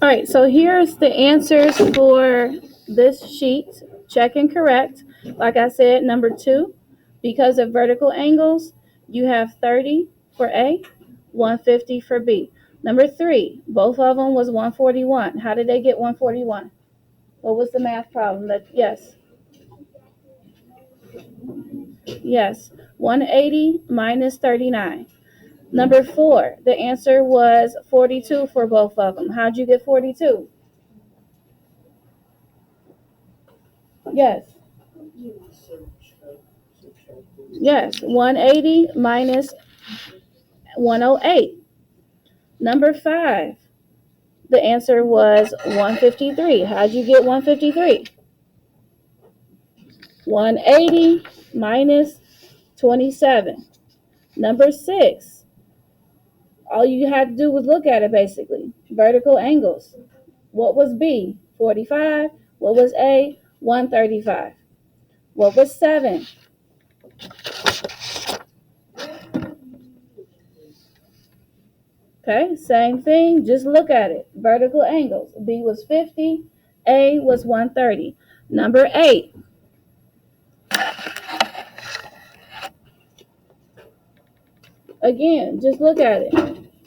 All right, so here's the answers for this sheet. Check and correct. Like I said, number two, because of vertical angles, you have 30 for A, 150 for B. Number three, both of them was 141. How did they get 141? What was the math problem? Yes, yes, 180 minus 39. Number four, the answer was 42 for both of them. How'd you get 42? Yes. Yes, 180 minus 108. Number five, the answer was 153. How'd you get 153? 180 minus 27. Number six, all you had to do was look at it basically. Vertical angles. What was B? 45. What was A? 135. What was 7? Okay, same thing, just look at it. Vertical angles. B was 50, A was 130. Number 8. Again, just look at it.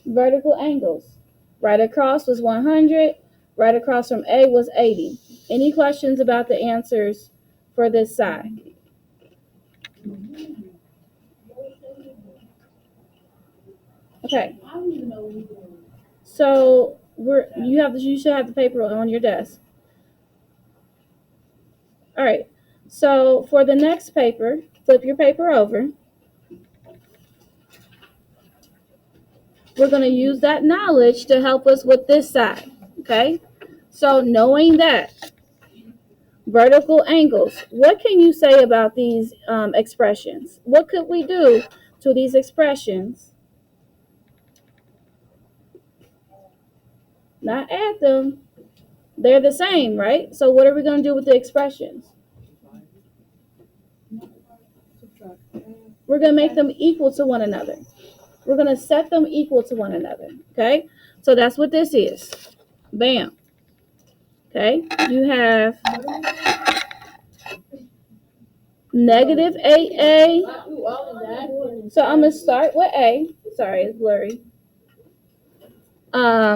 Vertical angles. Right across was 100, right across from A was 80. Any questions about the answers for this side? Okay. So you should have the paper on your desk. All right. So for the next paper, flip your paper over. We're going to use that knowledge to help us with this side. Okay. So knowing that vertical angles, what can you say about these expressions? What could we do to these expressions? Not add them. They're the same, right? So what are we going to do with the expressions? We're going to make them equal to one another. We're going to set them equal to one another. Okay? So that's what this is. Bam. Okay? You have negative 8A. So I'm going to start with A. Sorry, it's blurry.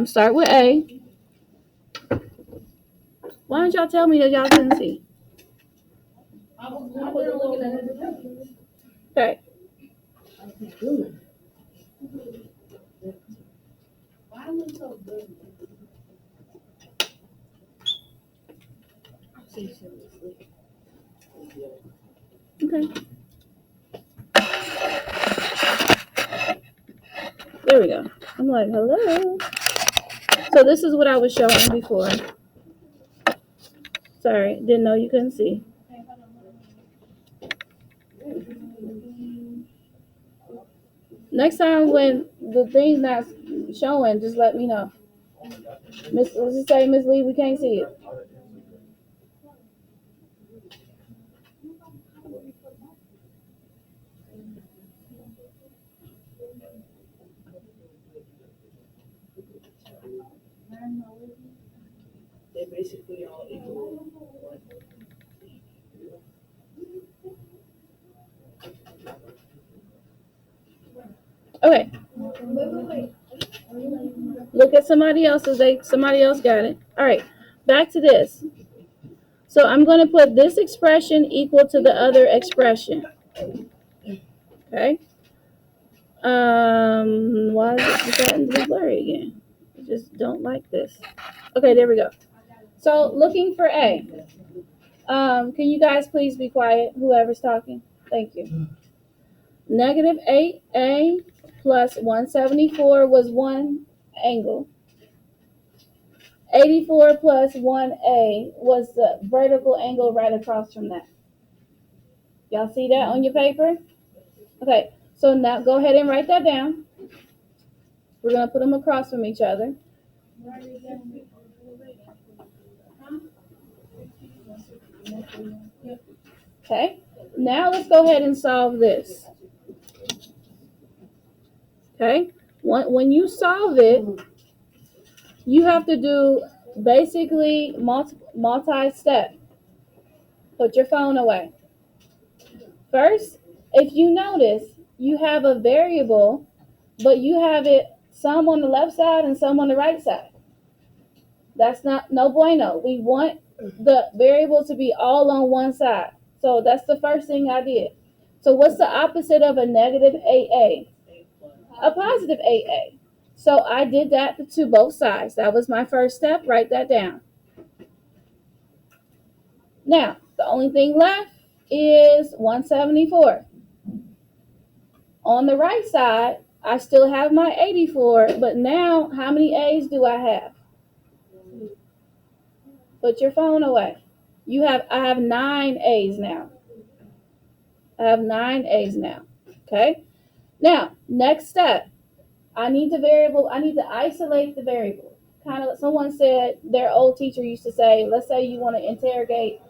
Start with A. Why don't y'all tell me that y'all couldn't see? Okay. Okay. There we go. I'm like, hello. So this is what I was showing before. Sorry, didn't know you couldn't see. Next time when the thing's not showing, just let me know. Let's just say, Miss Lee, we can't see it. They're basically all equal. Okay. Look at somebody else as somebody else got it. All right. Back to this. So I'm going to put this expression equal to the other expression. Okay. Why is it starting to be blurry again? I just don't like this. Okay, there we go. So looking for A. Can you guys please be quiet? Whoever's talking. Thank you. Negative 8A plus 174 was one angle. 84 plus 1A was the vertical angle right across from that. Y'all see that on your paper? Okay, so now go ahead and write that down. We're going to put them across from each other. Okay, now let's go ahead and solve this. Okay, when you solve it, You have to do basically multi-step. Put your phone away. First, if you notice, you have a variable, but you have it some on the left side and some on the right side. That's not no bueno. We want the variable to be all on one side. So that's the first thing I did. So what's the opposite of a negative AA? A positive AA. So I did that to both sides. That was my first step. Write that down. Now, the only thing left is 174. On the right side, I still have my 84, but now how many A's do I have? Put your phone away. I have 9 A's now. I have 9 A's now. Okay? Now, next step. I need to isolate the variable. Kind of someone said their old teacher used to say, let's say you want to interrogate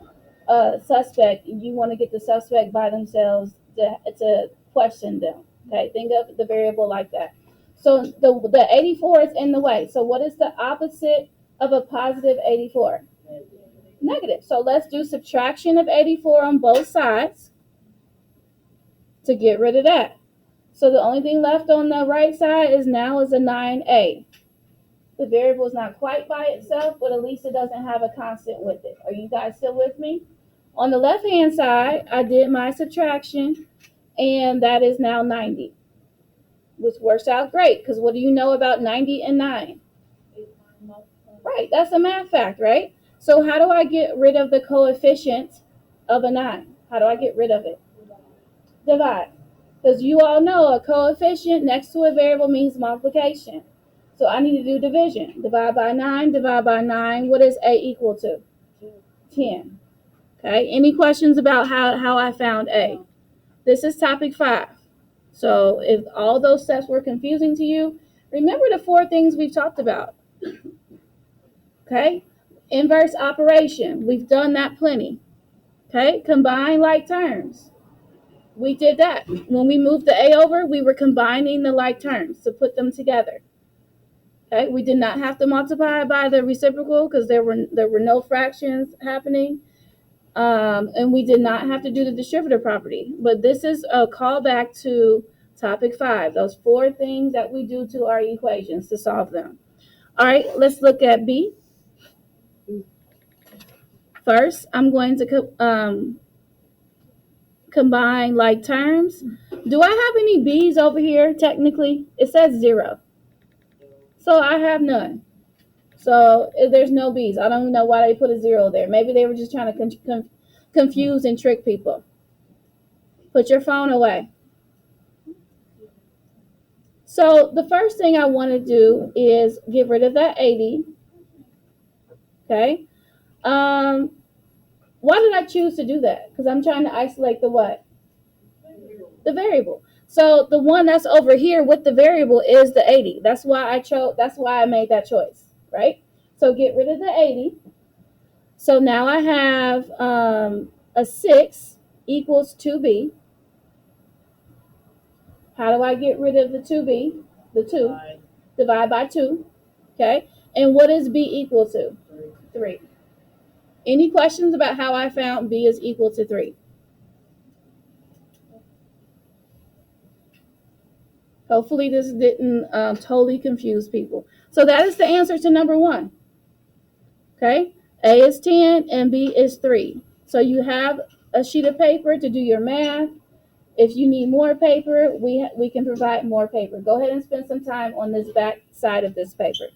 a suspect, you want to get the suspect by themselves to question them. Okay, think of the variable like that. So the 84 is in the way. So what is the opposite of a positive 84? Negative. So let's do subtraction of 84 on both sides to get rid of that. So the only thing left on the right side is a 9A. The variable is not quite by itself, but at least it doesn't have a constant with it. Are you guys still with me? On the left hand side, I did my subtraction, and that is now 90, which works out great because what do you know about 90 and 9? Right, that's a math fact, right? So how do I get rid of the coefficient of a 9? How do I get rid of it? Divide. Because you all know a coefficient next to a variable means multiplication. So I need to do division. Divide by 9, divide by 9. What is A equal to? 10. Okay, any questions about how I found A? This is topic 5. So if all those steps were confusing to you, remember the 4 things we've talked about. Okay, inverse operation. We've done that plenty. Okay, combine like terms. We did that. When we moved the A over, we were combining the like terms to put them together. Okay, we did not have to multiply by the reciprocal because there were no fractions happening. And we did not have to do the distributive property. But this is a callback to topic 5, those 4 things that we do to our equations to solve them. All right, let's look at B. First, I'm going to combine like terms. Do I have any B's over here technically? It says 0. So I have none. So if there's no B's, I don't know why they put a 0 there. Maybe they were just trying to confuse and trick people. Put your phone away. So the first thing I want to do is get rid of that 80. Okay. Why did I choose to do that? Because I'm trying to isolate the what? The variable. So the one that's over here with the variable is the 80. That's why I made that choice, right? So get rid of the 80. So now I have a 6 equals 2b. How do I get rid of the 2b? The 2. Divide by 2. Okay. And what is b equal to? 3. Any questions about how I found b is equal to 3? Hopefully this didn't totally confuse people. So that is the answer to number 1. Okay. A is 10 and B is 3. So you have a sheet of paper to do your math. If you need more paper, we can provide more paper. Go ahead and spend some time on this back side of this paper.